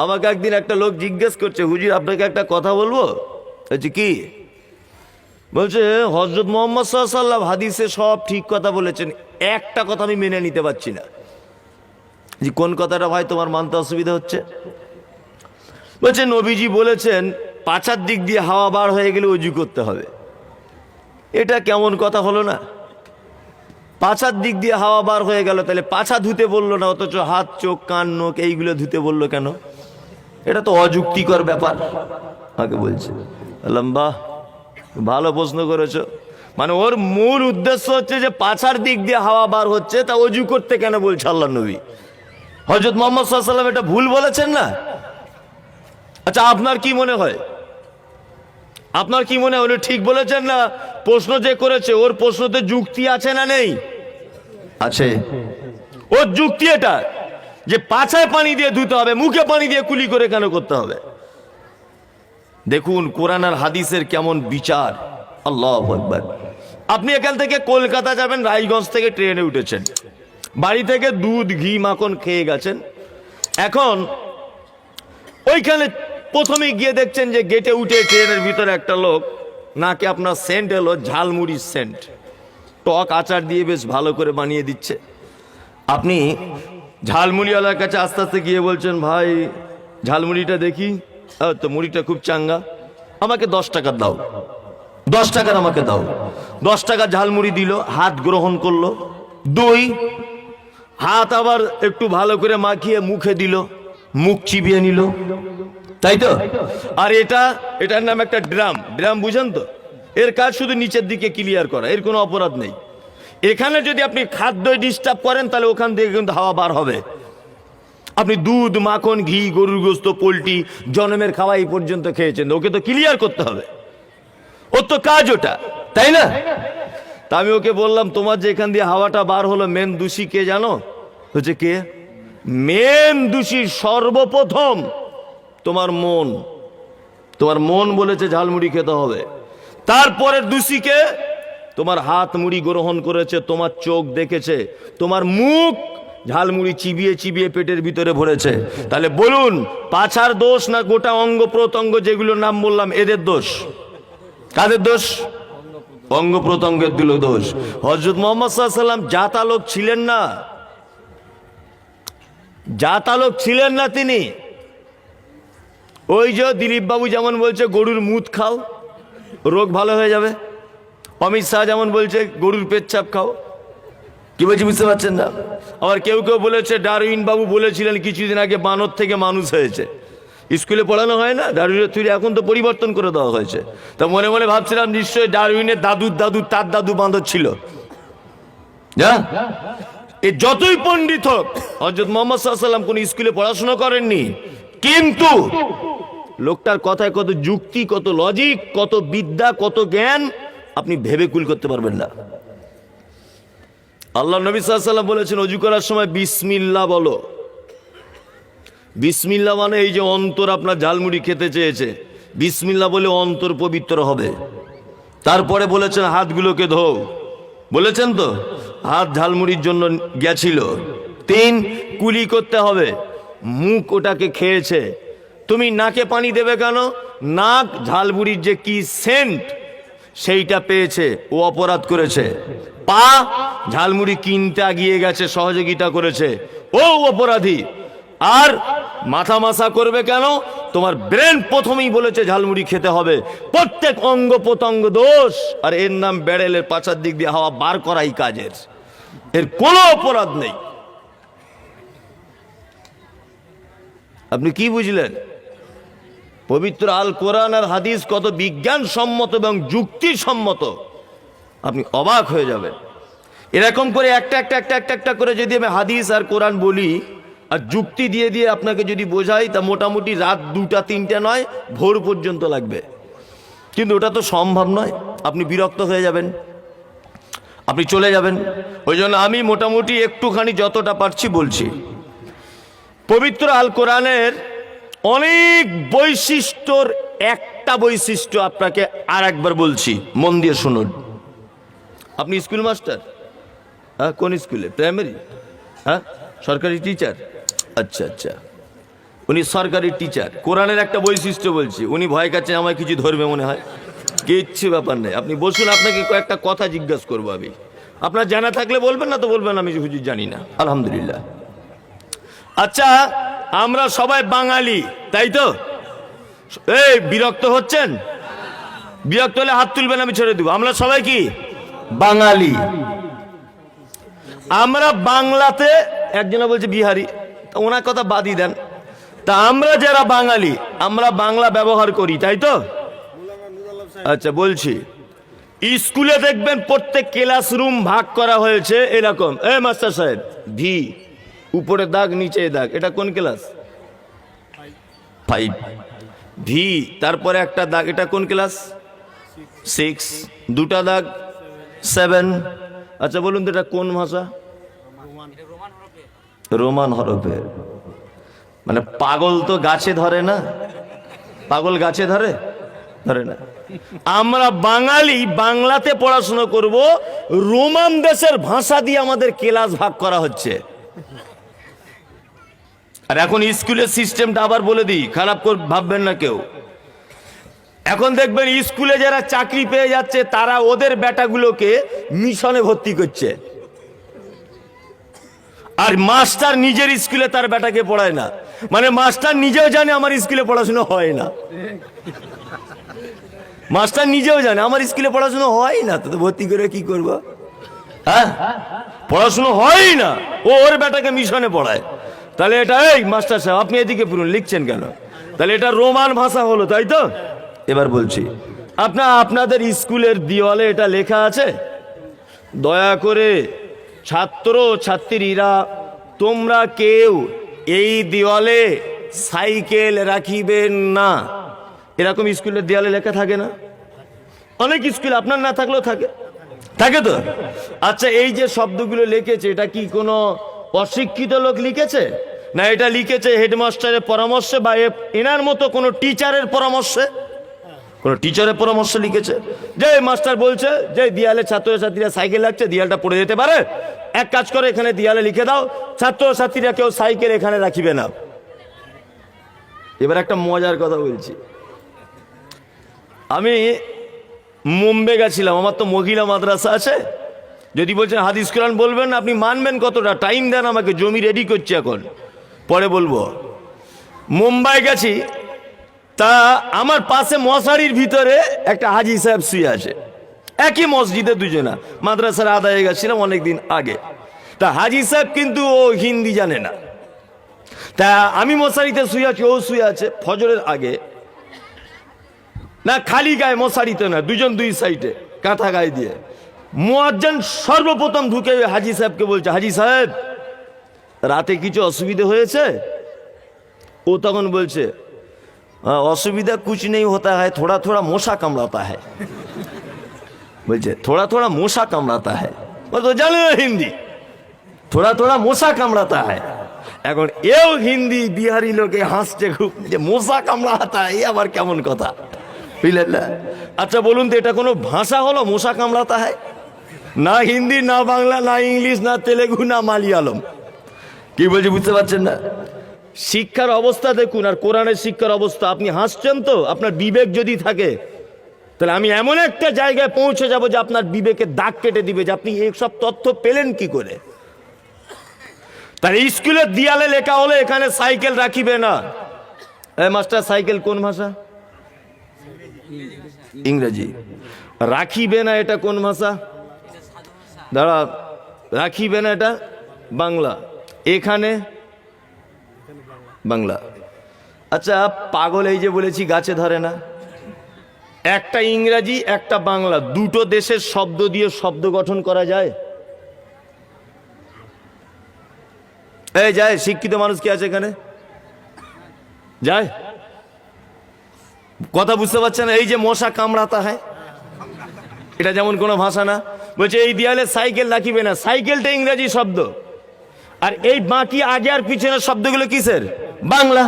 আমাকে একদিন একটা লোক জিজ্ঞেস করছে, হুজুর আপনাকে একটা কথা বলবো। বলছি কি? বলছে হযরত মুহাম্মদ সাল্লাল্লাহু আলাইহি ওয়াসাল্লাম হাদিসে সব ঠিক কথা বলেছেন, একটা কথা আমি মেনে নিতে পারছি না। যে কোন কথাটা ভাই তোমার মানতে অসুবিধা হচ্ছে? বলছে নবীজি বলেছেন পাছার দিক দিয়ে হাওয়া বার হয়ে গেলে ওযু করতে হবে। এটা কেমন কথা হলো না? পাছার দিক দিয়ে হাওয়া বার হয়ে গেল, তাহলে পাছা ধুতে বললো না, অথচ হাত চোখ কান নখ এইগুলো ধুতে বললো কেন? এটা তো অযুক্তিকর ব্যাপার। আমাকে বলছে লম্বা ভালো প্রশ্ন করেছো। মানে ওর মূল উদ্দেশ্য হচ্ছে যে পাছার দিক দিয়ে হাওয়া বার হচ্ছে, তা ওযু করতে কেন বলছে আল্লাহ নবী? হযরত মুহাম্মদ সাল্লাল্লাহু আলাইহি ওয়াসাল্লাম এটা ভুল বলেছেন না? আচ্ছা আপনার কি মনে হয়? আপনার কি মনে হয় উনি ঠিক বলেছেন না? প্রশ্ন যে করেছে ওর প্রশ্নতে যুক্তি আছে না নেই? আছে। ওর যুক্তি এটা যে পাছায় পানি দিয়ে ধুতে হবে, মুখে পানি দিয়ে কুলি করে কেন করতে হবে? দেখুন কোরআন আর হাদিসের কেমন বিচার। আল্লাহু আকবার। আপনি এখান থেকে কলকাতা যাবেন, রায়গঞ্জ থেকে ট্রেনে উঠেছেন, বাড়ি থেকে দুধ ঘি মাখন খেয়ে গেছেন। এখন ওইখানে প্রথমে গিয়ে দেখছেন যে গেটে উঠে ট্রেনের ভিতরে একটা লোক, নাকে আপনার সেন্ট এলো ঝালমুড়ির সেন্ট, টক আচার দিয়ে বেশ ভালো করে বানিয়ে দিচ্ছে। আপনি ঝালমুড়িওয়ালার কাছে আস্তে আস্তে গিয়ে বলছেন, ভাই ঝালমুড়িটা দেখি। তো মুড়িটা খুব চাঙ্গা, আমাকে 10 টাকা দাও, 10 টাকার আমাকে দাও। 10 টাকা ঝালমুড়ি দিল, হাত গ্রহণ করলো। 2 হাত আবার একটু ভালো করে মাখিয়ে মুখে দিল, মুখ চিবিয়ে নিল, তাই তো? আর এটার নাম একটা ড্রাম। ড্রাম বুঝেন তো? এর কাজ শুধু নিচের দিকে ক্লিয়ার করা, এর কোনো অপরাধ নেই। এখানে যদি আপনি খাদ্য ডিস্টার্ব করেন তাহলে ওখান থেকে কিন্তু হাওয়া বার হবে। আপনি দুধ মাখন ঘি গরুর গোস্ত পোলট্রি জনমের খাওয়া এই পর্যন্ত খেয়েছেন, ওকে তো ক্লিয়ার করতে হবে, ওর তো কাজ ওটা, তাই না? তা আমি ওকে বললাম, তোমার যে এখান দিয়ে হাওয়াটা বার হলো মেন দোষী কে জানো? হচ্ছে কে? মেন দোষী সর্বপ্রথম তোমার মন। তোমার মন বলেছে ঝালমুড়ি খেতে হবে। তারপরের দোষীকে তোমার হাত মুড়ি গ্রহণ করেছে, তোমার চোখ দেখেছে, তোমার মুখ ঝালমুড়ি চিবিয়ে চিবিয়ে পেটের ভিতরে ভরেছে। তাহলে বলুন পাছার দোষ না গোটা অঙ্গ প্রত্যঙ্গ যেগুলোর নাম বললাম এদের দোষ? কাদের দোষ? অঙ্গ প্রত্যঙ্গের দিল দোষ। হযরত মুহাম্মদ সাল্লাল্লাহু আলাইহি ওয়াসাল্লাম জাতালোক ছিলেন না, জাতালোক ছিলেন না তিনি। ওই যে দিলীপ বাবু যেমন বলছে গরুর মুত খাও রোগ ভালো হয়ে যাবে, অমিত শাহ যেমন বলছে গরুর পেচ্ছাপ খাও। কি বলছি বুঝতে পারছেন না? আবার কেউ কেউ বলেছে ডারউইন বাবু বলেছিলেন কিছুদিন আগে বানর থেকে মানুষ হয়েছে। স্কুলে পড়ানো হয় না ডারউইনের থিওরি, এখন তো পরিবর্তন করে দেওয়া হয়েছে। তা মনে মনে ভাবছিলাম নিশ্চয়ই ডারউইনের দাদুর দাদু তার দাদু বাঁদর ছিল। এ যতই পণ্ডিত হোক, হযরত মুহাম্মদ সাল্লাল্লাহু আলাইহি ওয়াসাল্লাম কোন স্কুলে পড়াশোনা করেননি, কিন্তু লোকটার কথায় কত যুক্তি, কত লজিক, কত বিদ্যা, কত জ্ঞান আপনি ভেবে কুল করতে পারবেন না। আল্লাহ নবী সাল্লাল্লাহু আলাইহি ওয়াসাল্লাম বলেছেন ওযু করার সময় বিসমিল্লাহ বলো। বিসমিল্লাহ মানে এই যে অন্তর আপনার ঝালমুড়ি খেতে চেয়েছে, বিসমিল্লাহ বলে অন্তর পবিত্র হবে। তারপরে বলেছেন হাতগুলোকে ধোও, বলেছেন তো? হাত ঝালমুড়ির জন্য গেছিল। 3 কুলি করতে হবে, মুখ ওটাকে খেয়েছে। তুমি নাকে পানি দেবে কেন? নাক ঝালমুড়ির যে কি সেন্ট সেইটা পেয়েছে, ও অপরাধ করেছে। পা ঝালমুড়ি কিনতে গিয়ে গেছে, সহযোগিতা করেছে, ও অপরাধী। আর মাথা মাসা করবে কেন? তোমার ব্রেন প্রথমেই বলেছে ঝালমুড়ি খেতে হবে। প্রত্যেক অঙ্গ প্রত্যঙ্গ দোষ, আর এর নাম বেড়েলের পাছার দিক দিয়ে হাওয়া বার করাই কাজের, এর কোনো অপরাধ নেই। আপনি কি বুঝলেন? পবিত্র আল কোরআন আর হাদিস কত বিজ্ঞানসম্মত এবং যুক্তিসম্মত, আপনি অবাক হয়ে যাবেন। এরকম করে একটা করে যদি আমি হাদিস আর কোরআন বলি আর যুক্তি দিয়ে দিয়ে আপনাকে যদি বোঝাই, তা মোটামুটি রাত 2টা 3টা নয়, ভোর পর্যন্ত লাগবে। কিন্তু ওটা তো সম্ভব নয়, আপনি বিরক্ত হয়ে যাবেন, আপনি চলে যাবেন। ওই জন্য আমি মোটামুটি একটুখানি যতটা পারছি বলছি। পবিত্র আল কোরআনের অনেক বৈশিষ্ট্যর একটা বৈশিষ্ট্য আপনাকে আর একবার বলছি, মন দিয়ে শুনুন। আপনি স্কুল মাস্টার? হ্যাঁ, কোন স্কুলে? প্রাইমারি? হ্যাঁ, সরকারি টিচার? আচ্ছা আচ্ছা। উনি সরকারি টিচার। কোরআনের একটা বৈশিষ্ট্য বলছি, উনি ভয় কাছে আমায় কিছু ধরবে মনে হয়, কিচ্ছু ব্যাপার নেই। আপনি বসুন, আপনাকে কয়েকটা কথা জিজ্ঞাসা করবো আমি। আপনার জানা থাকলে বলবেন, না তো বলবেন আমি হুজুর জানি না। আলহামদুলিল্লাহ। আচ্ছা, আমরা সবাই বাঙালি, তাই তো? এই বিরক্ত হচ্ছেন? বিরক্ত হলে হাত তুলবেন, আমি ছেড়ে দেবো। আমরা সবাই কি বাঙালি? আমরা বাংলাতে, একজনে বলছে বিহারি, ওনার কথা বাদই দেন। তা আমরা যারা বাঙালি, আমরা বাংলা ব্যবহার করি, তাই তো? আচ্ছা বলছি, স্কুলে দেখবেন প্রত্যেক ক্লাসরুম ভাগ করা হয়েছে এরকম, এ মাস্টার সাহেব ভি, উপরে দাগ নিচে দাগ, এটা কোন ক্লাস? 5। ভি, তারপরে একটা দাগ, এটা কোন ক্লাস? 6। দুটা দাগ 7। আচ্ছা বলুন তো এটা কোন ভাষা? রোমান হরফের। মানে পাগল তো গাছে ধরে না, পাগল গাছে ধরে ধরে না। আমরা বাঙালি বাংলাতে পড়াশোনা করব, রোমান দেশের ভাষা দিয়ে আমাদের ক্লাস ভাগ করা হচ্ছে। আর এখন স্কুলের সিস্টেমটা আবার বলে দিই, খারাপ করে ভাববেন না কেউ। এখন দেখবেন স্কুলে যারা চাকরি পেয়ে যাচ্ছে, তারা ওদের বেটাগুলোকে মিশনে ভর্তি করছে, আর মাস্টার নিজের স্কুলে তার বেটাকে পড়ায় না। মানে মাস্টার নিজেও জানে আমার স্কুলে পড়াশোনা হয় না, মাস্টার নিজেও জানে আমার স্কুলে পড়াশোনা হয় না, তো ভর্তি করে কি করবো? হ্যাঁ, পড়াশোনা হয় না, ও ওর বেটাকে মিশনে পড়ায়। তাহলে এটা, এই মাস্টার সাহেব আপনি এদিকে পুরুন, লিখছেন কেন? তাহলে এটা রোমান ভাষা হলো, তাই তো? এবার বলছি, আপনাদের স্কুলের দেওয়ালে এটা লেখা আছে? দয়া করে ছাত্র ছাত্রীরা, তোমরা কেউ এই দেওয়ালে সাইকেল রাখিবেন না, এরকম স্কুলের দেওয়ালে লেখা থাকে না? অনেক স্কুল, আপনার না থাকলেও থাকে, থাকে তো? আচ্ছা, এই যে শব্দগুলো লিখেছে, এটা কি কোনো অশিক্ষিত লোক লিখেছে, না এটা লিখেছে হেডমাস্টারের পরামর্শে, বা এনার মতো কোনো টিচারের পরামর্শে? কোন টিচারের পরামর্শ লিখেছে যে মাস্টার বলছে যে দেয়ালে ছাত্রছাত্রীরা সাইকেল রাখছে, দেয়ালটা পড়ে যেতে পারে, এক কাজ করে এখানে দেয়ালে লিখে দাও ছাত্রছাত্রীরা কেউ সাইকেল এখানে রাখিবে না। এবার একটা মজার কথা বলছি, আমি মুম্বাই গেছিলাম, আমার তো মহিলা মাদ্রাসা আছে। যদি বলছেন হাদিস কোরআন বলবেন, আপনি মানবেন কতটা? টাইম দেন আমাকে, জমি রেডি করছি এখন, পরে বলবো। মুম্বাই গেছি, তা আমার পাশে মশারির ভিতরে একটা হাজি সাহেব শুয়ে আছে, একই মসজিদে দুজনা, মাদ্রাসার আদায়ে গেছিলাম অনেকদিন আগে। তা হাজি সাহেব কিন্তু ও হিন্দি জানে না, তা আমি মশারিতে শুয়ে আছি, ও শুয়ে আছে ফজরের আগে, না খালি গায়ে, মশারিতে না, দুজন দুই সাইডে কাঁথা গায়ে দিয়ে। মুয়াজ্জিন সর্বপ্রথম ঢুকে হাজি সাহেবকে বলছে, হাজি সাহেব রাতে কিছু অসুবিধা হয়েছে? ও তখন বলছে, অসুবিধা কুছ নেই হতা है, थोड़ा थोड़ा মশা কামড়াতা है। বলছে थोड़ा थोड़ा মশা কামড়াতা है, ও তো জানে না হিন্দি, थोड़ा थोड़ा মশা কামড়াতা है। এখন এও হিন্দি বিহারি লোকে হাসছে খুব, যে মশা কামড়াতা, এ আবার কেমন কথা, বুঝলেন না? আচ্ছা বলুন তো, এটা কোনো ভাষা হলো মশা কামড়াতা है? না হিন্দি, না বাংলা, না ইংলিশ, না তেলেগু, না মালিয়ালম। কি বলছি বুঝতে পারছেন না? শিক্ষার অবস্থা দেখুন, আর কোরআনের শিক্ষার অবস্থা। আপনি হাসছেন তো, আপনার বিবেক যদি থাকে, তাহলে আমি এমন একটা জায়গায় পৌঁছে যাব যে আপনার বিবেকে দাগ কেটে দিবে যে আপনি এইসব তথ্য পেলেন কি করে। তার স্কুলের দেয়ালে লেখা হলো এখানে সাইকেল রাখিবে না। মাস্টার সাইকেল কোন ভাষা? ইংরেজি। রাখিবে না এটা কোন ভাষা? দাঁড়া, রাখিবে না এটা বাংলা, এখানে বাংলা। আচ্ছা পাগল, এই যে বলেছি গাছে ধরে না, একটা ইংরেজি একটা বাংলা, দুটো দেশের শব্দ দিয়ে শব্দ গঠন করা যায়? এই যায়, শিক্ষিত মানুষ কি আছে এখানে? যায়? কথা বুঝতে পারছে না? এই যে মশা কামড়াতা হয়, এটা যেমন কোনো ভাষা না। বলছে এই দেয়ালে সাইকেল রাখিবে না, সাইকেলটা ইংরেজি শব্দ, আর এই বাকি আগে আর পিছনের শব্দগুলো কিসের? বাংলা।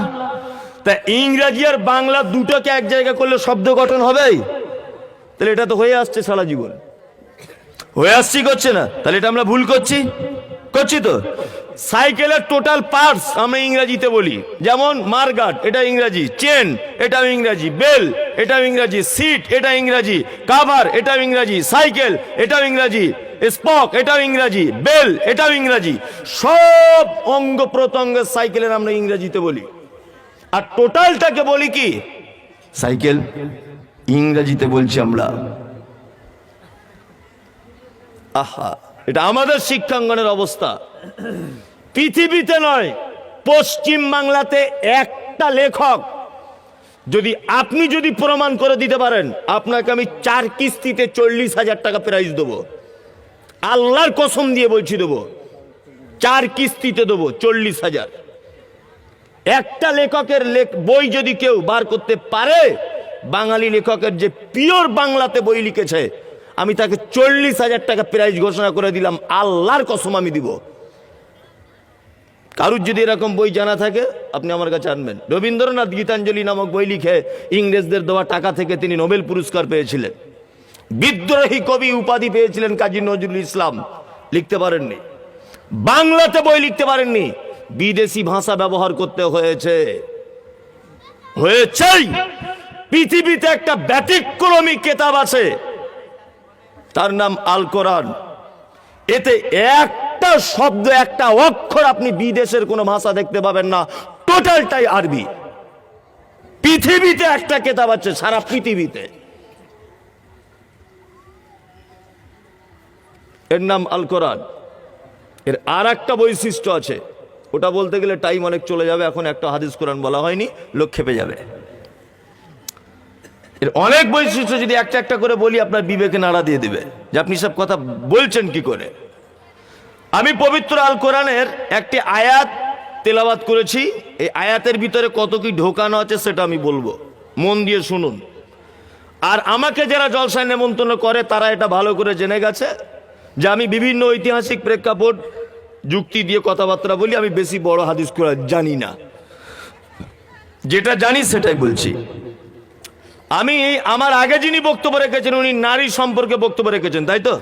তা ইংরেজি আর বাংলা দুটোকে এক জায়গা করলে শব্দ গঠন হবে? তাহলে এটা তো হয়ে আসছে সারা জীবন, হয়ে আসছি, করছে না? তাহলে এটা আমরা ভুল করছি। করছি তো। সাইকেলের টোটাল পার্টস আমরা ইংরেজিতে বলি, যেমন মারগাট এটা ইংরেজি, চেন এটাও ইংরেজি, বেল এটাও ইংরেজি, সিট এটা ইংরেজি, কাভার এটাও ইংরেজি, সাইকেল এটাও ইংরেজি, স্পক এটাও ইংরেজি, বেল এটাও ইংরেজি। সব অঙ্গ প্রত্যঙ্গের সাইকেলের আমরা ইংরেজিতে বলি, আর টোটালটাকে বলি কি সাইকেল, ইংরেজিতে বলছি আমরা। আহা, এটা আমাদের শিক্ষাঙ্গনের অবস্থা। পৃথিবীতে নয়, পশ্চিম বাংলাতে একটা লেখক আপনি যদি প্রমাণ করে দিতে পারেন, আপনাকে আমি 4 কিস্তিতে 40,000 টাকা প্রাইজ দেবো, আল্লাহর কসম দিয়ে বলছি দেবো, 4 কিস্তিতে দেবো 40,000। একটা লেখকের বই যদি কেউ বার করতে পারে, বাঙালি লেখকের যে পিওর বাংলাতে বই লিখেছে, আমি তাকে 40,000 টাকা প্রাইজ ঘোষণা করে দিলাম, আল্লাহর কসম আমি দিব। কারুর যদি এরকম বই জানা থাকে আপনি আমার কাছে আনবেন। রবীন্দ্রনাথ গীতাঞ্জলি নামক বই লিখে ইংরেজদের দেওয়া টাকা থেকে তিনি নোবেল পুরস্কার পেয়েছিলেন। বিদ্রোহী কবি উপাধি পেয়েছিলেন কাজী নজরুল ইসলাম, লিখতে পারেননি। বাংলাতে বই লিখতে পারেননি, বিদেশি ভাষা ব্যবহার করতে হয়েছে। পৃথিবীতে একটা ব্যতিক্রমী কেতাব আছে, তার নাম আল কোরআন। এতে একটা শব্দ, একটা অক্ষর আপনি বিদেশের কোনো ভাষা দেখতে পাবেন না, টোটালটাই আরবি। পৃথিবীতে একটা কেতাব আছে, সারা পৃথিবীতে, এর নাম আল কোরআন। এর আর একটা বৈশিষ্ট্য আছে, ওটা বলতে গেলে টাইম অনেক চলে যাবে, এখন একটা হাদিস কোরআন বলা হয়নি, লোক খেপে যাবে। এর অনেক বৈশিষ্ট্য যদি একটা একটা করে বলি আপনার বিবেকে নাড়া দিয়ে দিবে যে আপনি সব কথা বলছেন কি করে। আমি পবিত্র আল কোরআনের একটি আয়াত তেলাওয়াত করেছি, এই আয়াতের ভিতরে কত কি ঢোকানো আছে সেটা আমি বলবো, মন দিয়ে শুনুন। আর আমাকে যারা জলসায় নেমন্তন্ন করে তারা এটা ভালো করে জেনে গেছে যে আমি বিভিন্ন ঐতিহাসিক প্রেক্ষাপট যুক্তি দিয়ে কথাবার্তা বলি, আমি বেশি বড় হাদিস কোরআন জানি না, যেটা জানি সেটাই বলছি। আমি আমার আগে যিনি বক্তব্য রেখেছেন উনি নারী সম্পর্কে বক্তব্য রেখেছেন, তাই তো?